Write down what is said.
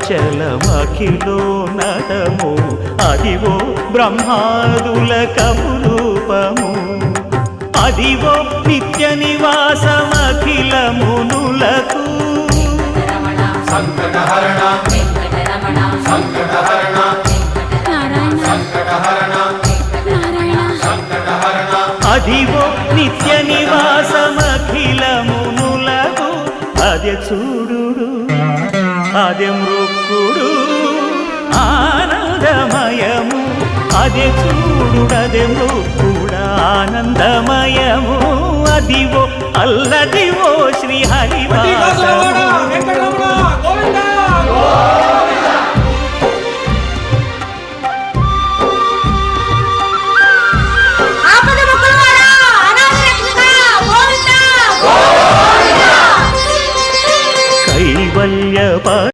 వెంకటాచలమఖిలో నటము అదివో బ్రహ్మాదుల కపురూపము అదివో నిత్య నివాసమఖిల మునులకు సంకటహరణ సంకటహరణ సంకటహరణ సంకటహరణ అదివో నిత్య నివాసమఖిల మునులకు అదే చూడు అదే మృక్కుడు ఆనందమయము అదే చూడుడదే మృక్కుడ ఆనందమయము అదివో అల్లదివో శ్రీ హరివాసము